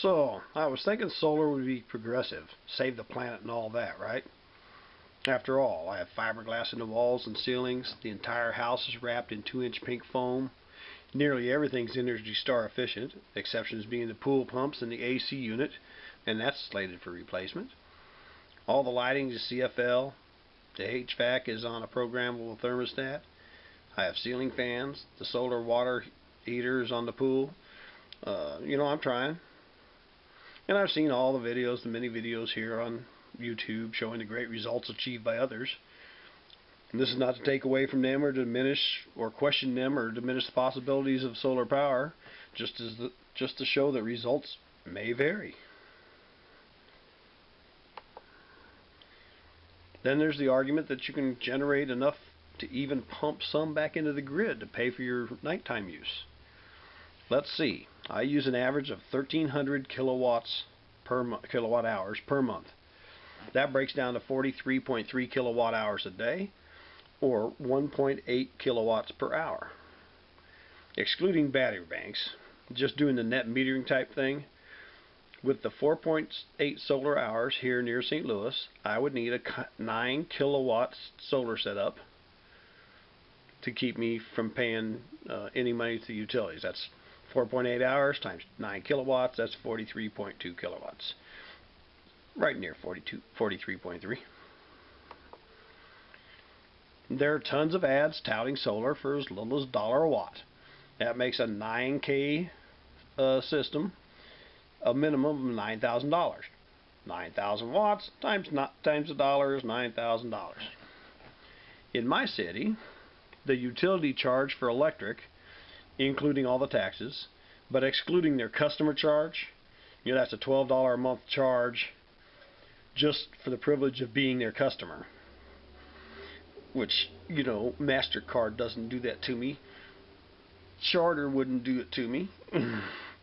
So, I was thinking solar would be progressive, save the planet and all that, right? After all, I have fiberglass in the walls and ceilings, the entire house is wrapped in 2-inch pink foam, nearly everything's Energy Star efficient, exceptions being the pool pumps and the AC unit, and that's slated for replacement. All the lighting is CFL, the HVAC is on a programmable thermostat, I have ceiling fans, the solar water heater is on the pool. I'm trying. And I've seen all the videos, the many videos here on YouTube showing the great results achieved by others. And this is not to take away from them or diminish or question them or diminish the possibilities of solar power, just to show that results may vary. Then there's the argument that you can generate enough to even pump some back into the grid to pay for your nighttime use. Let's see. I use an average of 1,300 kilowatt hours per month. That breaks down to 43.3 kilowatt hours a day, or 1.8 kilowatts per hour. Excluding battery banks, just doing the net metering type thing, with the 4.8 solar hours here near St. Louis, I would need a 9 kilowatts solar setup to keep me from paying any money to the utilities. That's 4.8 hours times 9 kilowatts, that's 43.2 kilowatts. Right near 43.3. There are tons of ads touting solar for as little as $1 a watt. That makes a 9K system a minimum of $9,000. 9,000 watts times the dollar is $9,000. In my city, the utility charge for electric, including all the taxes, but excluding their customer charge, that's a $12 a month charge just for the privilege of being their customer. Which, MasterCard doesn't do that to me. Charter wouldn't do it to me.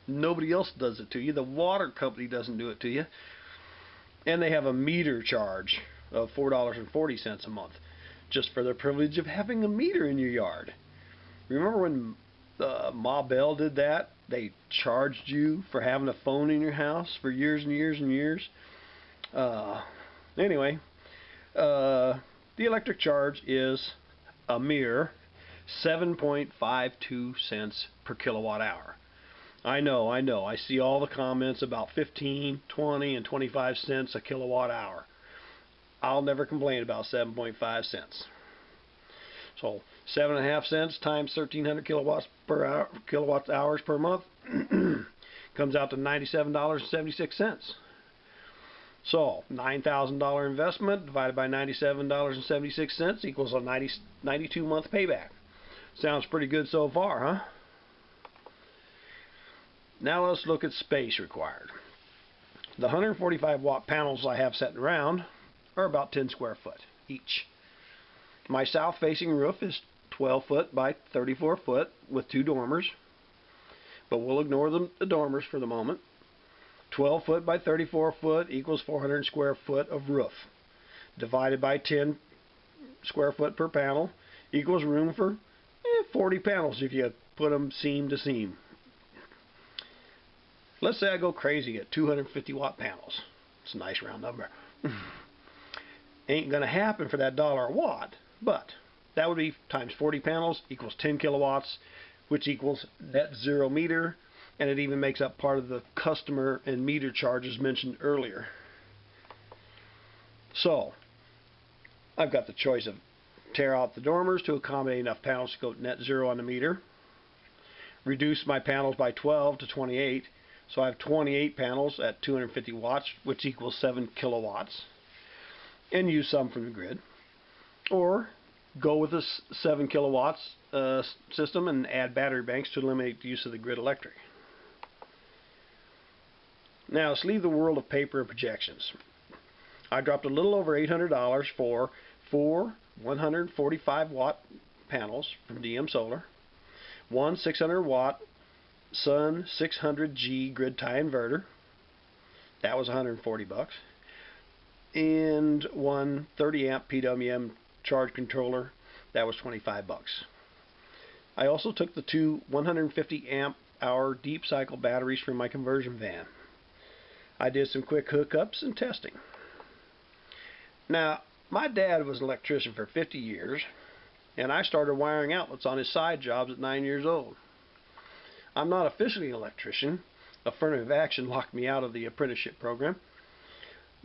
Nobody else does it to you. The water company doesn't do it to you. And they have a meter charge of $4.40 a month just for the privilege of having a meter in your yard. Remember when Ma Bell did that? They charged you for having a phone in your house for years and years and years. Anyway, the electric charge is a mere 7.52 cents per kilowatt hour. I know. I see all the comments about 15, 20, and 25 cents a kilowatt hour. I'll never complain about 7.5 cents. So 7.5 cents times 1,300 kilowatt hours per month comes out to $97.76. So $9,000 investment divided by $97.76 equals a 92-month payback. Sounds pretty good so far, huh? Now let's look at space required. The 145 watt panels I have sitting around are about 10 square foot each. My south facing roof is 12 foot by 34 foot with 2 dormers, but we'll ignore the dormers for the moment. 12 foot by 34 foot equals 400 square foot of roof. Divided by 10 square foot per panel equals room for 40 panels if you put them seam to seam. Let's say I go crazy at 250 watt panels. It's a nice round number. Ain't going to happen for that $1 a watt, but that would be times 40 panels equals 10 kilowatts, which equals net zero meter, and it even makes up part of the customer and meter charges mentioned earlier. So, I've got the choice of tear out the dormers to accommodate enough panels to go net zero on the meter, reduce my panels by 12 to 28, so I have 28 panels at 250 watts, which equals 7 kilowatts, and use some from the grid. Or go with a 7 kilowatts system and add battery banks to eliminate the use of the grid electric. Now let's leave the world of paper and projections. I dropped a little over $800 for 4 145 watt panels from DM Solar, one 600 watt Sun 600G grid tie inverter, that was $140, and one 30 amp PWM charge controller, that was $25. I also took the two 150 amp hour deep cycle batteries from my conversion van. I did some quick hookups and testing. Now, my dad was an electrician for 50 years, and I started wiring outlets on his side jobs at 9 years old. I'm not officially an electrician. Affirmative action locked me out of the apprenticeship program.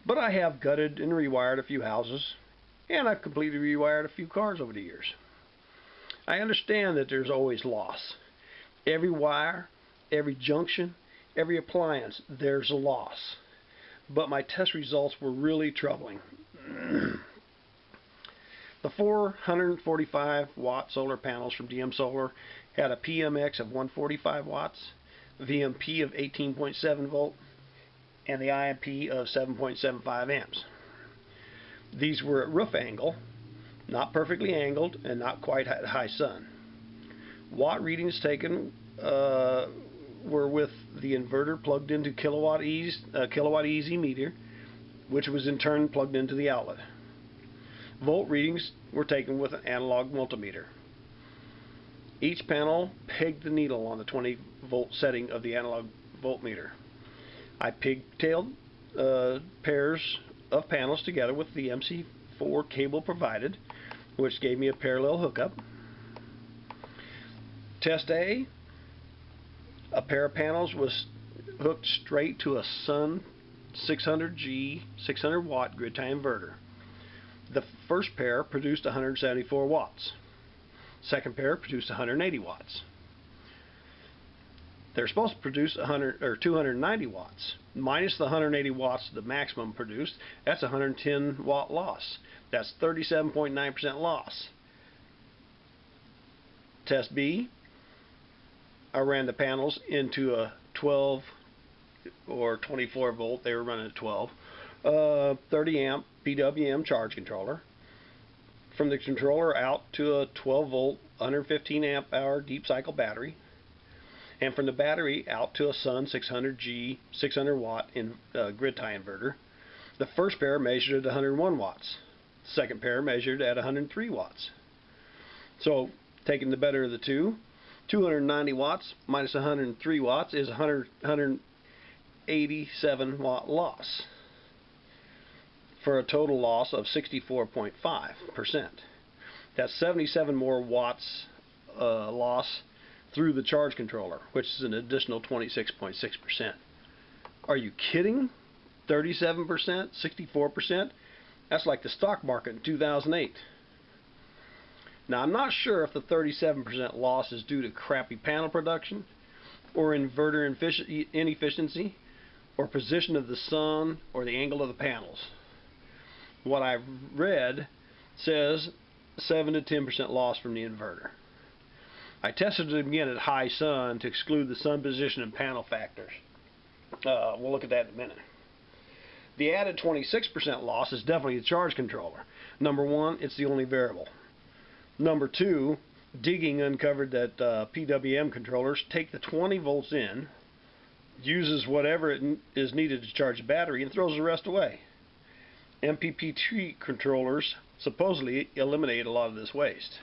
But I have gutted and rewired a few houses, and I've completely rewired a few cars over the years. I understand that there's always loss. Every wire, every junction, every appliance, there's a loss. But my test results were really troubling. The 445 watt solar panels from DM Solar had a PMX of 145 watts, VMP of 18.7 volt, and the IMP of 7.75 amps. These were at roof angle, not perfectly angled, and not quite at high sun. Watt readings taken were with the inverter plugged into kilowatt easy meter, which was in turn plugged into the outlet. Volt readings were taken with an analog multimeter. Each panel pegged the needle on the 20 volt setting of the analog voltmeter. I pigtailed pairs of panels together with the MC4 cable provided, which gave me a parallel hookup. Test A pair of panels was hooked straight to a Sun 600G 600 watt grid tie inverter. The first pair produced 174 watts. Second pair produced 180 watts. They're supposed to produce 290 watts. Minus the 180 watts the maximum produced, that's 110 watt loss. That's 37.9% loss. Test B, I ran the panels into a 12 or 24 volt, they were running at 12, 30 amp PWM charge controller. From the controller out to a 12 volt 115 amp hour deep cycle battery, and from the battery out to a Sun 600G 600 watt grid tie inverter. The first pair measured at 101 watts. The second pair measured at 103 watts. So taking the better of the two, 290 watts minus 103 watts is 187 watt loss, for a total loss of 64.5%. That's 77 more watts loss through the charge controller, which is an additional 26.6%. Are you kidding? 37%? 64%? That's like the stock market in 2008. Now, I'm not sure if the 37% loss is due to crappy panel production, or inverter inefficiency, or position of the sun, or the angle of the panels. What I've read says 7 to 10% loss from the inverter. I tested it again at high sun to exclude the sun position and panel factors. We'll look at that in a minute. The added 26% loss is definitely the charge controller. Number one, it's the only variable. Number two, digging uncovered that PWM controllers take the 20 volts in, uses whatever it is needed to charge the battery, and throws the rest away. MPPT controllers supposedly eliminate a lot of this waste.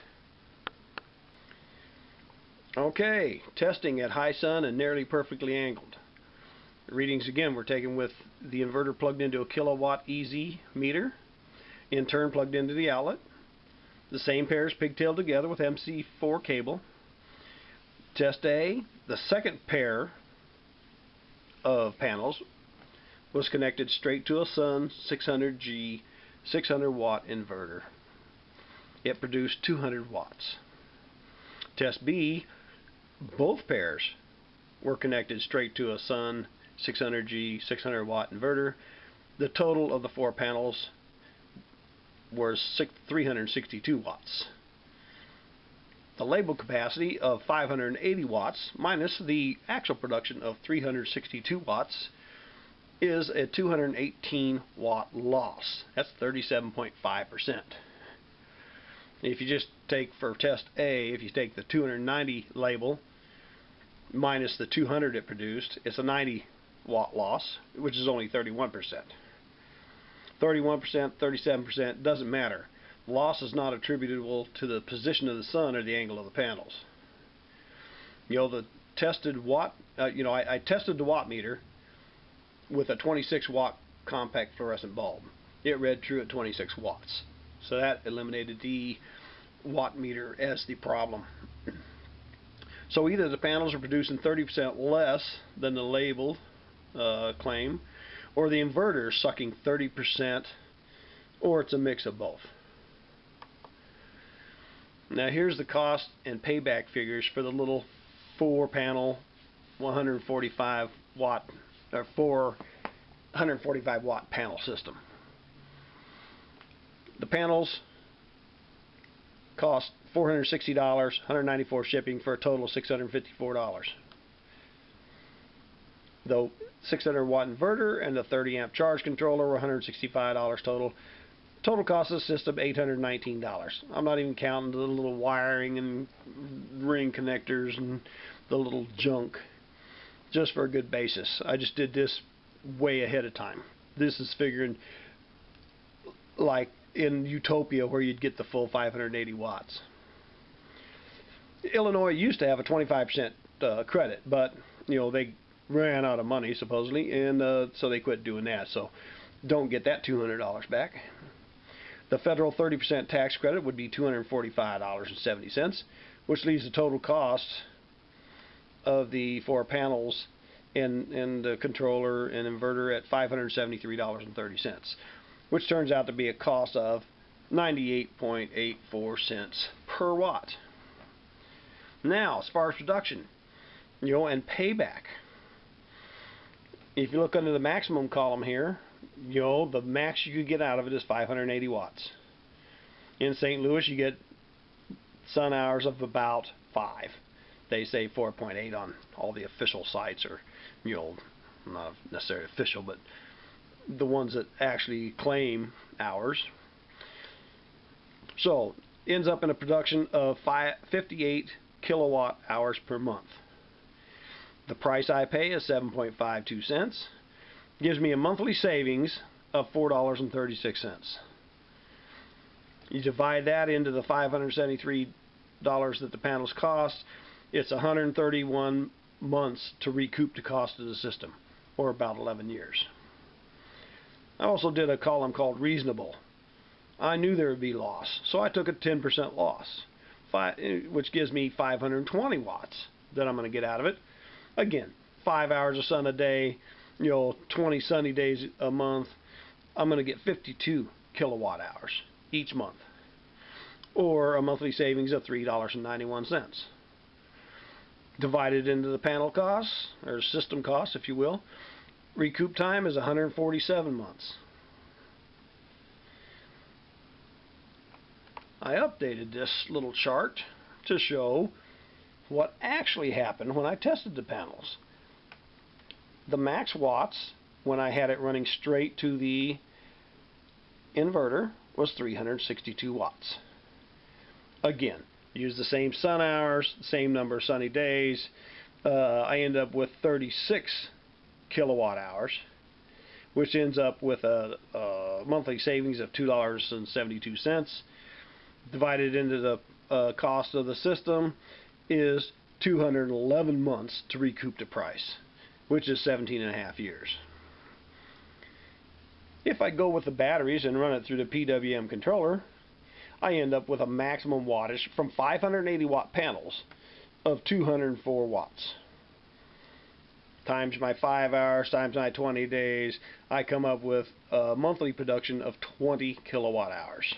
Okay, testing at high sun and nearly perfectly angled. The readings again were taken with the inverter plugged into a kilowatt easy meter, in turn plugged into the outlet. The same pairs pigtailed together with MC4 cable. Test A, the second pair of panels was connected straight to a Sun 600G 600 watt inverter. It produced 200 watts. Test B, both pairs were connected straight to a Sun 600G 600 watt inverter. The total of the four panels was 362 watts. The labeled capacity of 580 watts minus the actual production of 362 watts is a 218 watt loss. That's 37.5%. If you just take for test A, if you take the 290 label minus the 200 it produced, it's a 90 watt loss, which is only 31%. 31%, 37%, doesn't matter. Loss is not attributable to the position of the sun or the angle of the panels. The tested watt, I tested the watt meter with a 26 watt compact fluorescent bulb. It read true at 26 watts. So that eliminated the watt meter as the problem. So either the panels are producing 30% less than the labeled claim, or the inverter is sucking 30%, or it's a mix of both. Now here's the cost and payback figures for the little 4-panel 145 watt or 445 watt panel system. The panels cost $460, $194 shipping, for a total of $654. The 600 watt inverter and the 30 amp charge controller were $165 total. Total cost of the system $819. I'm not even counting the little wiring and ring connectors and the little junk, just for a good basis. I just did this way ahead of time. This is figuring like in Utopia, where you'd get the full 580 watts. Illinois used to have a 25% credit, but they ran out of money supposedly, and so they quit doing that. So don't get that $200 back. The federal 30% tax credit would be $245.70, which leaves the total cost of the 4 panels and the controller and inverter at $573.30, which turns out to be a cost of 98.84 cents per watt. Now, as far as production, and payback, if you look under the maximum column here, the max you could get out of it is 580 watts. In St. Louis, you get sun hours of about 5. They say 4.8 on all the official sites, or not necessarily official, but the ones that actually claim hours. So ends up in a production of 58 kilowatt hours per month. The price I pay is 7.52 cents. Gives me a monthly savings of $4.36. You divide that into the $573 that the panels cost, it's 131 months to recoup the cost of the system, or about 11 years. I also did a column called reasonable. I knew there would be loss, so I took a 10% loss, which gives me 520 watts that I'm going to get out of it. Again, 5 hours of sun a day, 20 sunny days a month. I'm going to get 52 kilowatt hours each month, or a monthly savings of $3.91. Divided into the panel costs, or system costs, if you will, recoup time is 147 months. I updated this little chart to show what actually happened when I tested the panels. The max watts, when I had it running straight to the inverter, was 362 watts. Again, use the same sun hours, same number of sunny days. I end up with 36 kilowatt hours, which ends up with a monthly savings of $2.72. Divided into the cost of the system is 211 months to recoup the price, which is 17.5 years. If I go with the batteries and run it through the PWM controller, I end up with a maximum wattage from 580 watt panels of 204 watts. Times my 5 hours, times my 20 days, I come up with a monthly production of 20 kilowatt hours,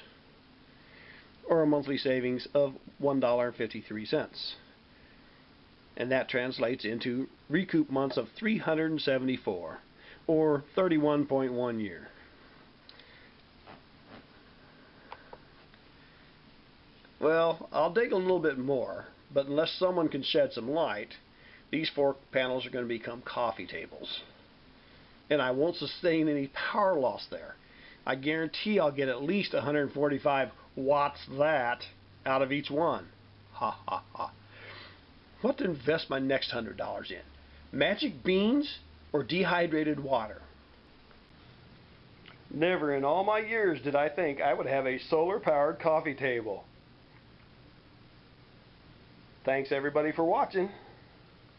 or a monthly savings of $1.53. And that translates into recoup months of 374, or 31.1 year. Well, I'll dig a little bit more, but unless someone can shed some light, these 4 panels are going to become coffee tables. And I won't sustain any power loss there. I guarantee I'll get at least 145 watts that out of each one. Ha ha ha. What to invest my next $100 in? Magic beans or dehydrated water? Never in all my years did I think I would have a solar-powered coffee table. Thanks everybody for watching.